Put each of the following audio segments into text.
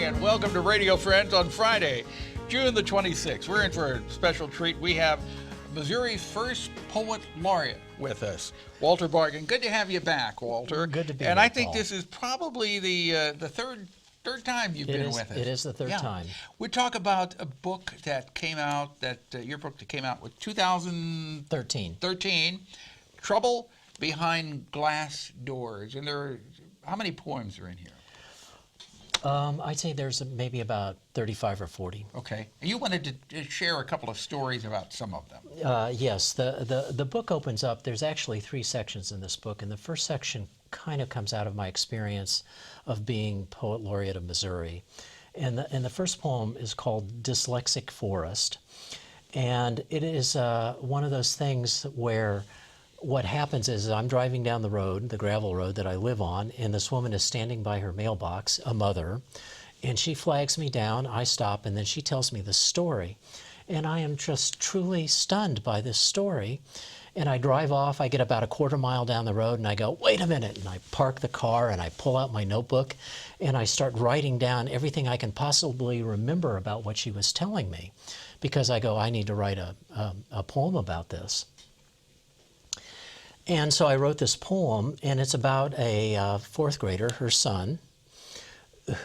morning and welcome to Radio Friends on Friday, June the 26th. We're in for a special treat. We have Missouri's first poet laureate with us, Walter Bargen. Good to have you back, Walter. Good to be And here, I think Paul. this is probably the third time you've been with us. It is the third time. We talk about a book that came out, your book that came out with 2013, Trouble Behind Glass Doors. And how many poems are in here? I'd say there's maybe about 35 or 40. Okay. And you wanted to share a couple of stories about some of them. Yes. The book opens up. There's actually 3 sections in this book, and the first section kind of comes out of my experience of being Poet Laureate of Missouri. And the first poem is called Dyslexic Forrest. And it is one of those things where what happens is I'm driving down the road, the gravel road that I live on, and this woman is standing by her mailbox, a mother, and she flags me down. I stop, and then she tells me the story. And I am just truly stunned by this story. And I drive off. I get about a quarter mile down the road, and I go, wait a minute. And I park the car, and I pull out my notebook, and I start writing down everything I can possibly remember about what she was telling me. Because I go, I need to write a poem about this. And so I wrote this poem, and it's about a 4th grader, her son,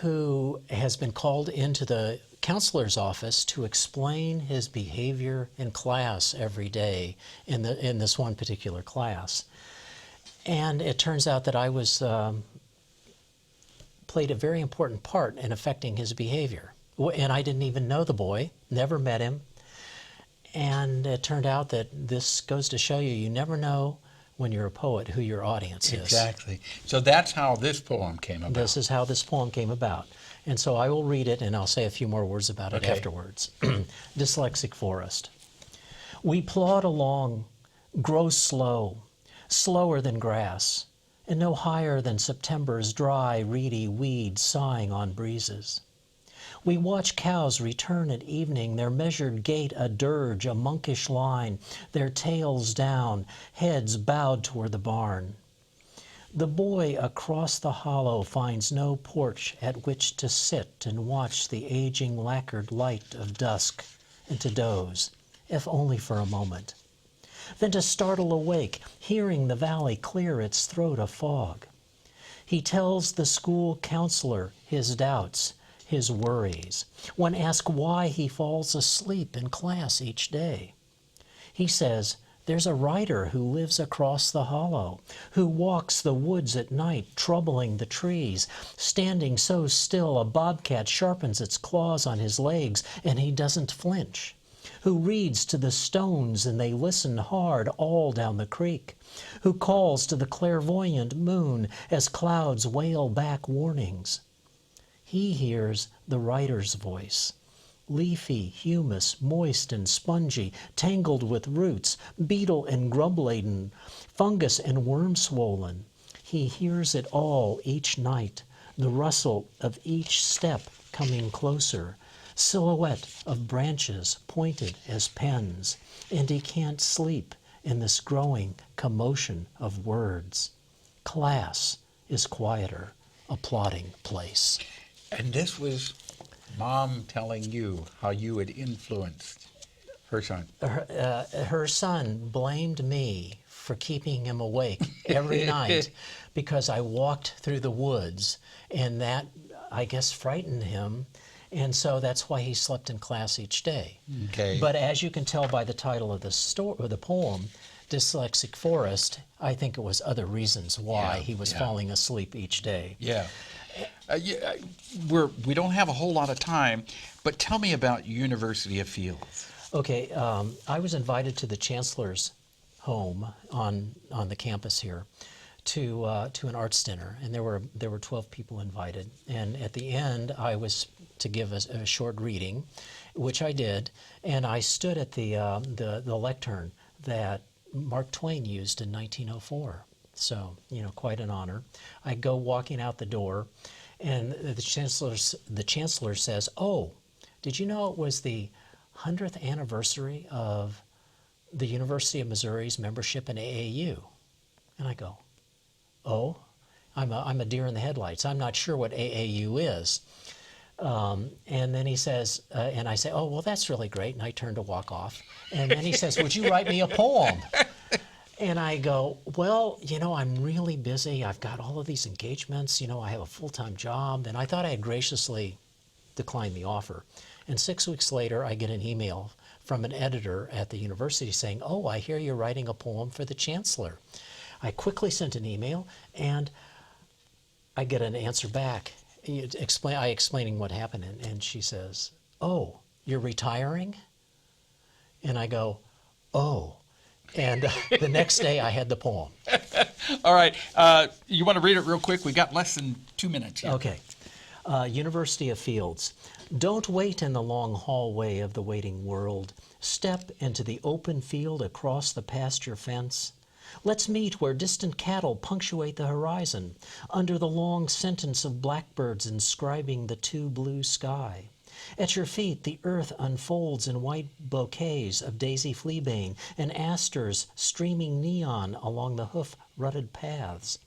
who has been called into the counselor's office to explain his behavior in class every day in this one particular class. And it turns out that I played a very important part in affecting his behavior. And I didn't even know the boy, never met him. And it turned out that this goes to show you never know when you're a poet who your audience is. Exactly. So that's how this poem came about. This is how this poem came about. And so I will read it, and I'll say a few more words about it afterwards. Dyslexic Forrest. We plod along, grow slow, slower than grass, and no higher than September's dry, reedy weeds sighing on breezes. We watch cows return at evening, their measured gait a dirge, a monkish line, their tails down, heads bowed toward the barn. The boy across the hollow finds no porch at which to sit and watch the aging lacquered light of dusk, and to doze, if only for a moment. Then to startle awake, hearing the valley clear its throat of fog. He tells the school counselor his doubts, his worries, when asked why he falls asleep in class each day. He says, there's a writer who lives across the hollow, who walks the woods at night, troubling the trees. Standing so still, a bobcat sharpens its claws on his legs, and he doesn't flinch. Who reads to the stones, and they listen hard all down the creek. Who calls to the clairvoyant moon as clouds wail back warnings. He hears the writer's voice, leafy, humus, moist and spongy, tangled with roots, beetle and grub-laden, fungus and worm-swollen. He hears it all each night, the rustle of each step coming closer, silhouette of branches pointed as pens, and he can't sleep in this growing commotion of words. Class is quieter, a plodding place. And this was Mom telling you how you had influenced her son. Her son blamed me for keeping him awake every night because I walked through the woods, and that, I guess, frightened him, and so that's why he slept in class each day. Okay. But as you can tell by the title of the poem, Dyslexic Forrest, I think it was other reasons why he was falling asleep each day. Yeah. We don't have a whole lot of time, but tell me about University of Fields. Okay, I was invited to the Chancellor's home on the campus here to an arts dinner, and there were 12 people invited. And at the end, I was to give a short reading, which I did, and I stood at the lectern that Mark Twain used in 1904. So, quite an honor. I go walking out the door, and the chancellor says, "Oh, did you know it was the 100th anniversary of the University of Missouri's membership in AAU?" And I go, "Oh, I'm a deer in the headlights. I'm not sure what AAU is." And then he says, and I say, oh, well, that's really great. And I turn to walk off. And then he says, would you write me a poem? And I go, well, I'm really busy. I've got all of these engagements. I have a full-time job. And I thought I had graciously declined the offer. And 6 weeks later, I get an email from an editor at the university saying, oh, I hear you're writing a poem for the chancellor. I quickly sent an email, and I get an answer back. Explaining what happened, and she says, oh, you're retiring? And I go, oh. And the next day I had the poem. All right. You want to read it real quick? We got less than 2 minutes here. Okay. University of Fields. Don't wait in the long hallway of the waiting world. Step into the open field across the pasture fence. Let's meet where distant cattle punctuate the horizon, under the long sentence of blackbirds inscribing the too blue sky. At your feet, the earth unfolds in white bouquets of daisy fleabane and asters streaming neon along the hoof-rutted paths.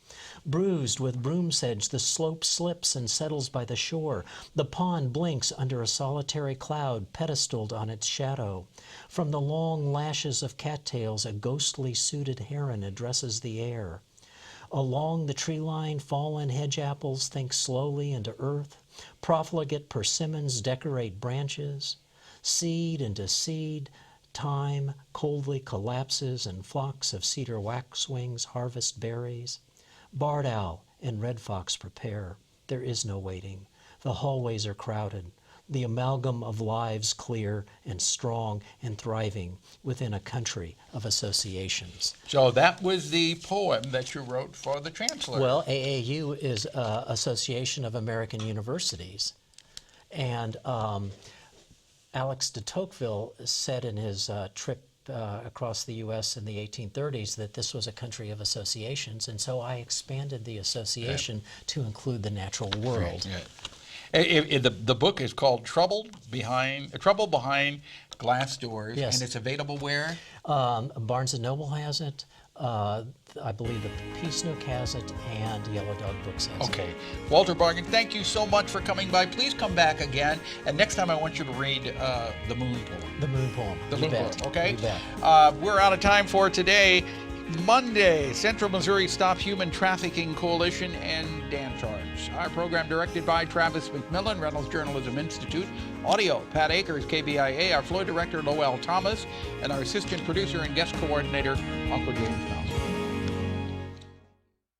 Bruised with broom sedge, the slope slips and settles by the shore. The pond blinks under a solitary cloud pedestaled on its shadow. From the long lashes of cattails, a ghostly suited heron addresses the air. Along the tree line, fallen hedge apples think slowly into earth. Profligate persimmons decorate branches. Seed into seed, time coldly collapses, and flocks of cedar waxwings harvest berries. Barred owl and red fox prepare. There is no waiting. The hallways are crowded. The amalgam of lives clear and strong and thriving within a country of associations. So that was the poem that you wrote for the chancellor. Well, AAU is Association of American Universities. And Alex de Tocqueville said in his trip across the U.S. in the 1830s that this was a country of associations. And so I expanded the association to include the natural world. Right. The book is called Trouble Behind Glass Doors, yes. And it's available where? Barnes & Noble has it. I believe the Peace Nook has it, and Yellow Dog Books has it. Okay. Walter Bargen, thank you so much for coming by. Please come back again, and next time I want you to read the Moon Poem. The Moon Poem. The Moon Poem, okay? You bet. We're out of time for today. Monday, Central Missouri Stop Human Trafficking Coalition and Dan Charge. Our program directed by Travis McMillan, Reynolds Journalism Institute. Audio, Pat Akers, KBIA. Our floor director, Lowell Thomas. And our assistant producer and guest coordinator, Uncle James Mel.